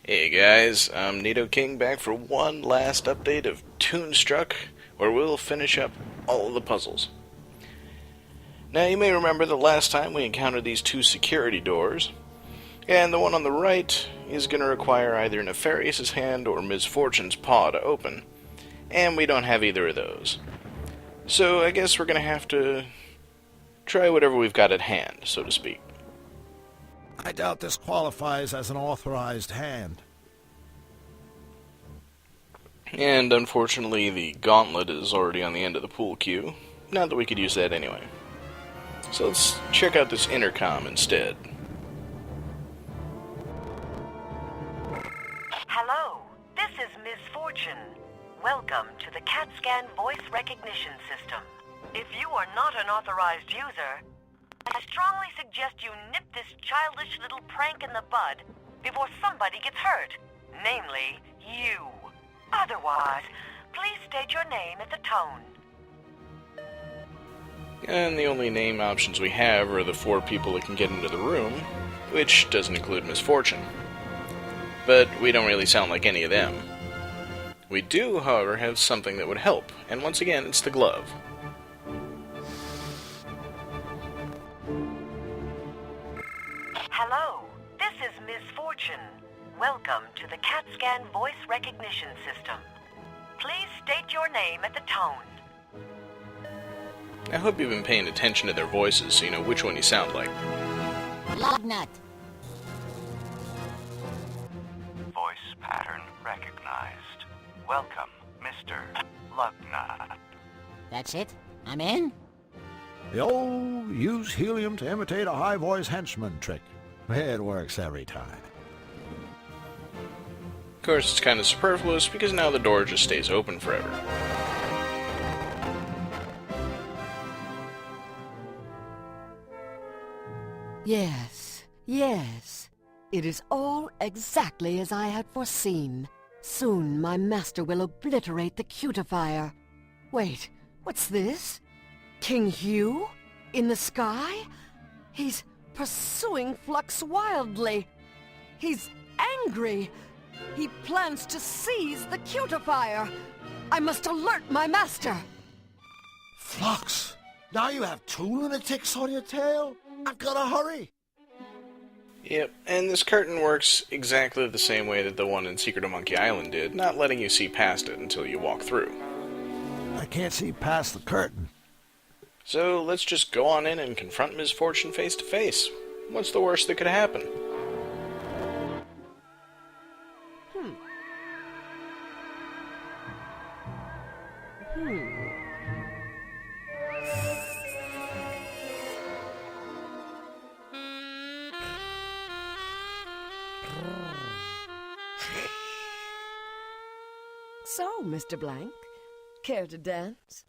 Hey guys, I'm Nito King back for one last update of Toonstruck, where we'll finish up all of the puzzles. Now you may remember the last time we encountered these two security doors, and the one on the right is going to require either Nefarious' hand or Misfortune's paw to open, and we don't have either of those. So I guess we're going to have to try whatever we've got at hand, so to speak. I doubt this qualifies as an authorized hand. And unfortunately, the gauntlet is already on the end of the pool cue. Not that we could use that anyway. So let's check out this intercom instead. Hello, this is Misfortune. Welcome to the CAT scan voice recognition system. If you are not an authorized user, I strongly suggest you nip this childish little prank in the bud before somebody gets hurt, namely you. Otherwise, please state your name at the tone. And the only name options we have are the 4 people that can get into the room, which doesn't include Misfortune. But we don't really sound like any of them. We do, however, have something that would help, and once again, it's the glove. Hello, this is Misfortune. Welcome to the CAT scan voice recognition system. Please state your name at the tone. I hope you've been paying attention to their voices so you know which one you sound like. Lugnut. Voice pattern recognized. Welcome, Mr. Lugnut. That's it? I'm in? The old use helium to imitate a high-voice henchman trick. It works every time. Of course, it's kind of superfluous because now the door just stays open forever. Yes, yes. It is all exactly as I had foreseen. Soon my master will obliterate the cutifier. Wait, what's this? King Hugh? In the sky? He's pursuing Flux wildly. He's angry. He plans to seize the cutifier. I must alert my master. Flux! Now you have 2 lunatics on your tail? I've gotta hurry! Yep, and this curtain works exactly the same way that the one in Secret of Monkey Island did, not letting you see past it until you walk through. I can't see past the curtain. So let's just go on in and confront Misfortune face to face. What's the worst that could happen? So, Mr. Blank, care to dance?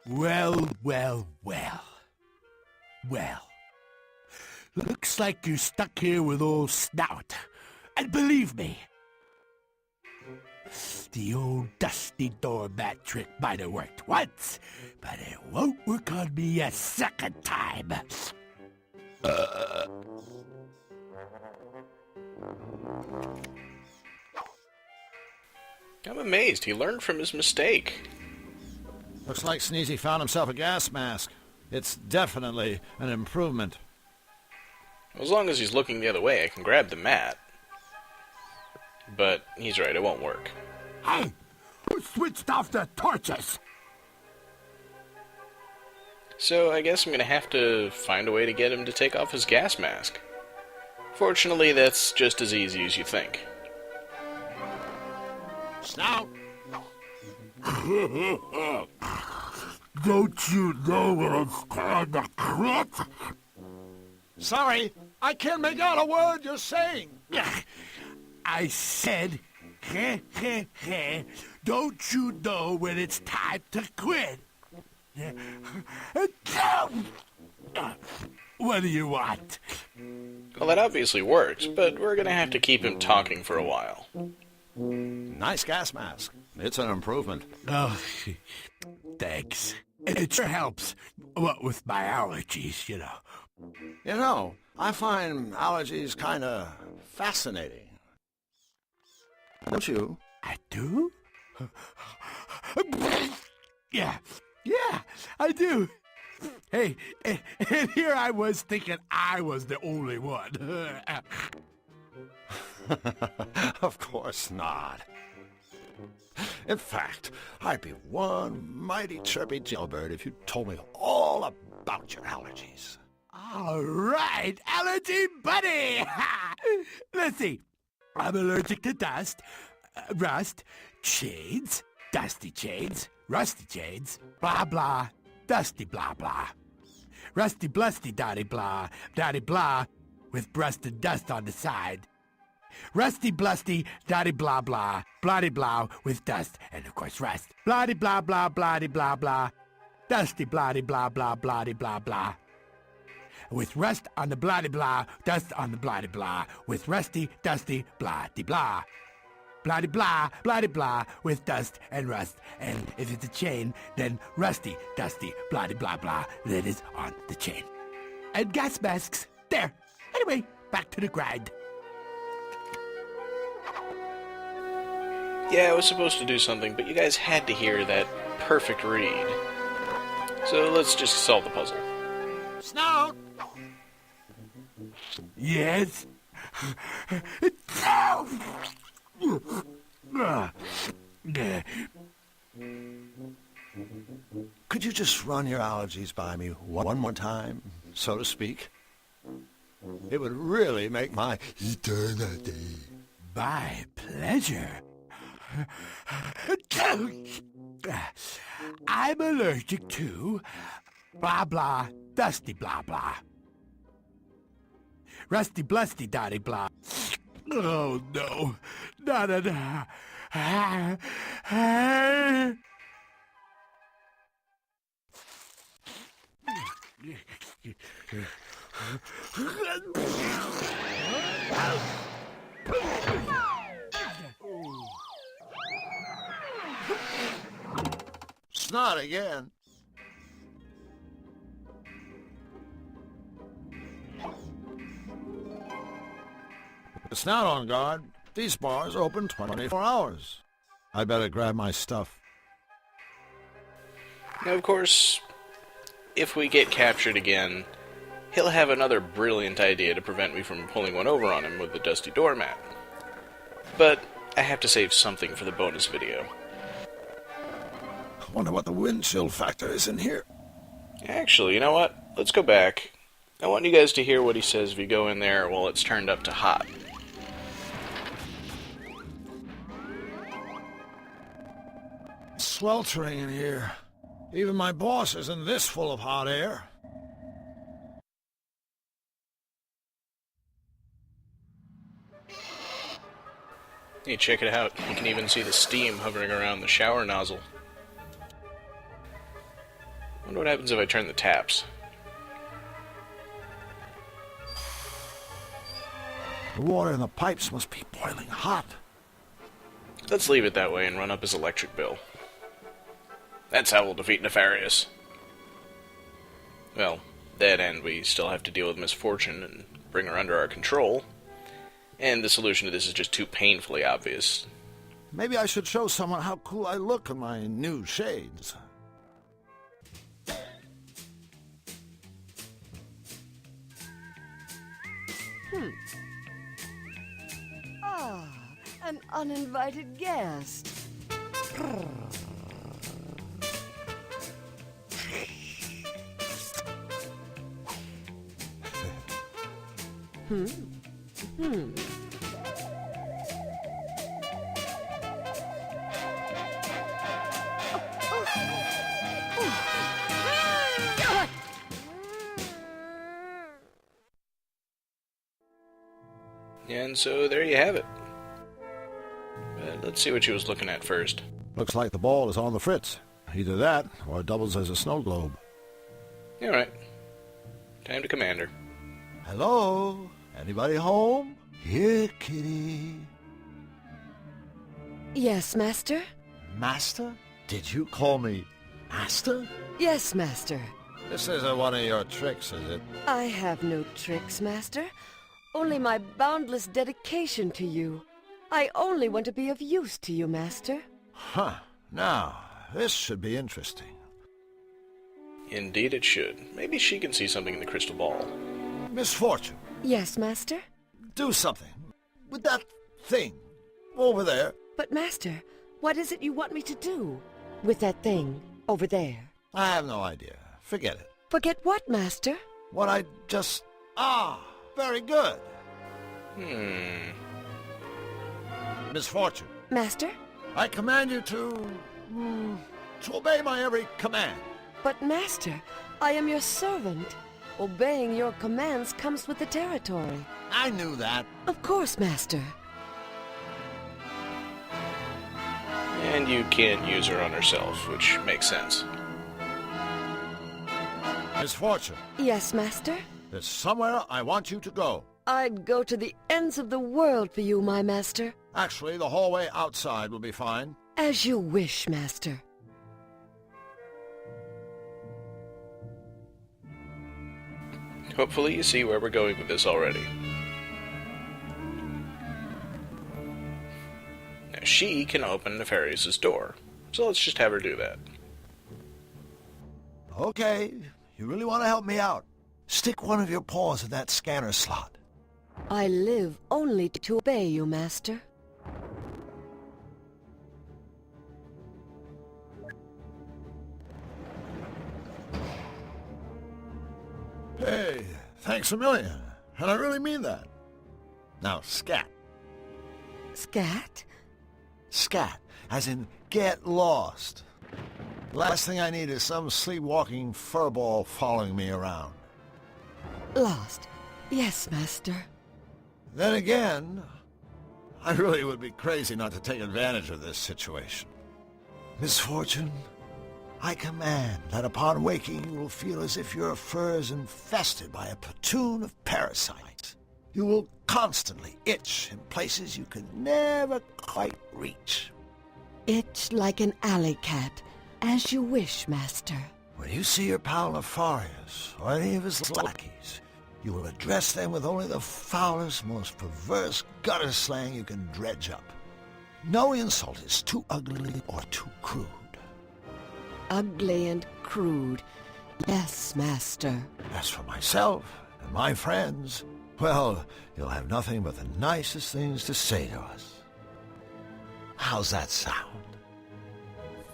Well, well, well. Well. Looks like you're stuck here with old Snout. And believe me, the old dusty doormat trick might have worked once, but it won't work on me a second time. I'm amazed. He learned from his mistake. Looks like Sneezy found himself a gas mask. It's definitely an improvement. As long as he's looking the other way, I can grab the mat. But he's right, it won't work. Hey, who switched off the torches? So I guess I'm going to have to find a way to get him to take off his gas mask. Fortunately, that's just as easy as you think. Snout! Don't you know when it's time to quit? Sorry, I can't make out a word you're saying. I said, don't you know when it's time to quit? What do you want? Well, that obviously works, but we're going to have to keep him talking for a while. Nice gas mask. It's an improvement. Oh, thanks. It sure helps. What with my allergies, you know. You know, I find allergies kind of fascinating. Don't you? I do? Yeah, I do. Hey, and here I was thinking I was the only one. Of course not. In fact, I'd be one mighty chirpy jailbird if you told me all about your allergies. All right, allergy buddy. Let's see. I'm allergic to dust, rust, chains, dusty chains, rusty chains, blah blah, dusty blah blah. Rusty blusty dotty blah, with brusted dust on the side. Rusty blusty dotty blah blah, bloody blah with dust and of course rust. Bloody blah blah bloody blah blah, dusty bloody blah blah bloody blah blah. With rust on the bloody blah, dust on the bloody blah, with rusty, dusty, bloody blah. Bloody blah, with dust and rust. And if it's a chain, then rusty, dusty, bloody blah blah, that is on the chain. And gas masks, there. Anyway, back to the grind. Yeah, I was supposed to do something, but you guys had to hear that perfect read. So let's just solve the puzzle. Snout! Yes? Could you just run your allergies by me one more time, so to speak? It would really make my eternity. My pleasure. I'm allergic to blah blah, dusty blah blah. Rusty blusty dotty blah. Oh no, not enough. Snot again. It's not on guard. These bars open 24 hours. I'd better grab my stuff. Now, of course, if we get captured again, he'll have another brilliant idea to prevent me from pulling one over on him with the dusty doormat. But I have to save something for the bonus video. Wonder what the wind chill factor is in here. Actually, you know what? Let's go back. I want you guys to hear what he says if you go in there while it's turned up to hot. Sweltering in here. Even my boss isn't this full of hot air. Hey, check it out. You can even see the steam hovering around the shower nozzle. Wonder what happens if I turn the taps. The water in the pipes must be boiling hot. Let's leave it that way and run up his electric bill. That's how we'll defeat Nefarious. Well, that end, we still have to deal with Misfortune and bring her under our control. And the solution to this is just too painfully obvious. maybe I should show someone how cool I look in my new shades. Ah, an uninvited guest. And so there you have it. But let's see what she was looking at first. Looks like the ball is on the fritz. Either that, or it doubles as a snow globe. Alright. Time to command her. Hello? Anybody home? Here, kitty. Yes, master? Master? Did you call me master? Yes, master. This isn't one of your tricks, is it? I have no tricks, master. Only my boundless dedication to you. I only want to be of use to you, master. Huh. Now, this should be interesting. Indeed it should. Maybe she can see something in the crystal ball. Misfortune, Yes, master? do something. With that thing. Over there. But, master, what is it you want me to do with that thing over there? I have no idea. Forget it. Forget what, master? What I just... Ah, very good. Misfortune, Master? I command you to obey my every command. But, master, I am your servant. Obeying your commands comes with the territory. I knew that. Of course, master. And you can't use her on herself, which makes sense. Misfortune, Yes, master? there's somewhere I want you to go. I'd go to the ends of the world for you, my master. Actually, the hallway outside will be fine. As you wish, master. Hopefully you see where we're going with this already. Now she can open Nefarious' door, so let's just have her do that. Okay, you really want to help me out? Stick one of your paws in that scanner slot. I live only to obey you, master. Hey, thanks a million. And I really mean that. Now, scat. Scat? Scat, as in get lost. Last thing I need is some sleepwalking furball following me around. Lost. Yes, master. Then again, I really would be crazy not to take advantage of this situation. Misfortune, I command that upon waking you will feel as if your fur is infested by a platoon of parasites. You will constantly itch in places you can never quite reach. Itch like an alley cat. As you wish, master. When you see your pal Nefarious or any of his lackeys, you will address them with only the foulest, most perverse gutter slang you can dredge up. No insult is too ugly or too crude. Ugly and crude. Yes, master. As for myself and my friends, well, you'll have nothing but the nicest things to say to us. How's that sound?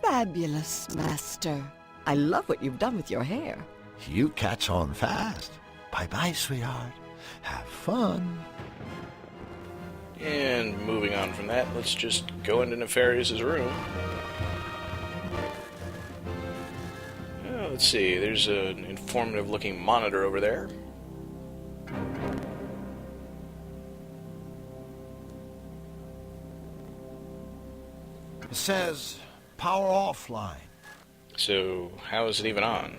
Fabulous, master. I love what you've done with your hair. You catch on fast. Bye-bye, sweetheart. Have fun. And moving on from that, let's just go into Nefarious' room. Let's see, there's an informative-looking monitor over there. It says power offline. So, how is it even on?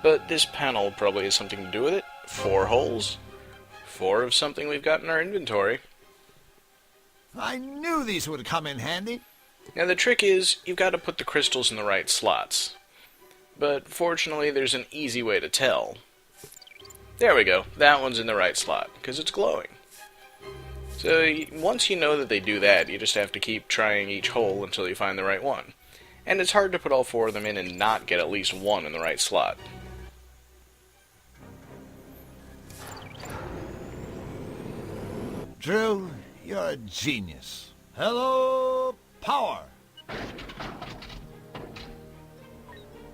But this panel probably has something to do with it. 4 holes. 4 of something we've got in our inventory. I knew these would come in handy. Now the trick is, you've got to put the crystals in the right slots. But fortunately, there's an easy way to tell. There we go. That one's in the right slot, because it's glowing. So once you know that they do that, you just have to keep trying each hole until you find the right one. And it's hard to put all 4 of them in and not get at least one in the right slot. Drew, you're a genius. Hello, power!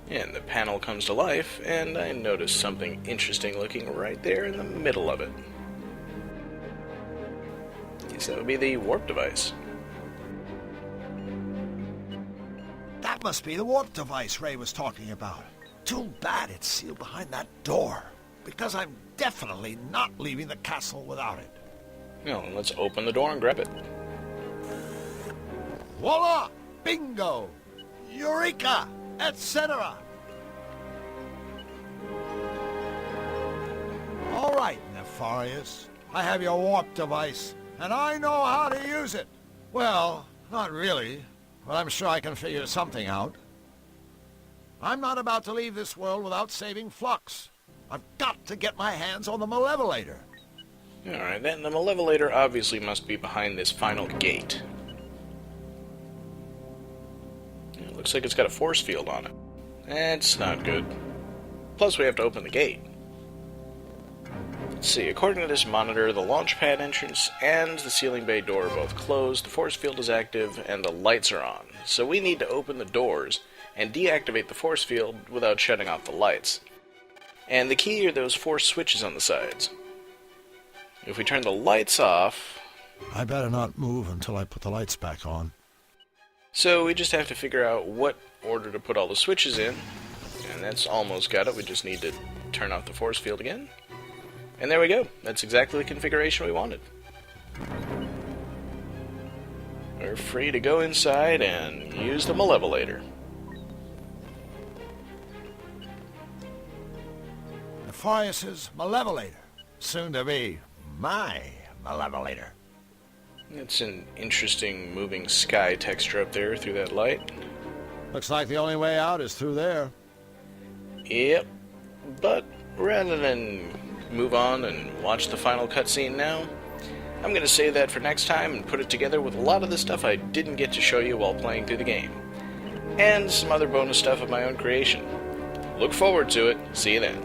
And the panel comes to life, and I notice something interesting looking right there in the middle of it. Guess that would be the warp device. That must be the warp device Ray was talking about. Too bad it's sealed behind that door, because I'm definitely not leaving the castle without it. Well, let's open the door and grab it. Voila! Bingo! Eureka! Etc. All right, Nefarious. I have your warp device, and I know how to use it. Well, not really, but I'm sure I can figure something out. I'm not about to leave this world without saving Flux. I've got to get my hands on the Malevolator. Alright, then the Malevolator obviously must be behind this final gate. It looks like it's got a force field on it. That's not good. Plus we have to open the gate. Let's see, according to this monitor, the launch pad entrance and the sealing bay door are both closed, the force field is active, and the lights are on. So we need to open the doors and deactivate the force field without shutting off the lights. And the key are those 4 switches on the sides. If we turn the lights off... I better not move until I put the lights back on. So we just have to figure out what order to put all the switches in. And that's almost got it. We just need to turn off the force field again. And there we go. That's exactly the configuration we wanted. We're free to go inside and use the Malevolator. Nefarious' Malevolator. Soon to be my Malevolator. It's an interesting moving sky texture up there through that light. Looks like the only way out is through there. Yep. But rather than move on and watch the final cutscene now, I'm going to save that for next time and put it together with a lot of the stuff I didn't get to show you while playing through the game. And some other bonus stuff of my own creation. Look forward to it. See you then.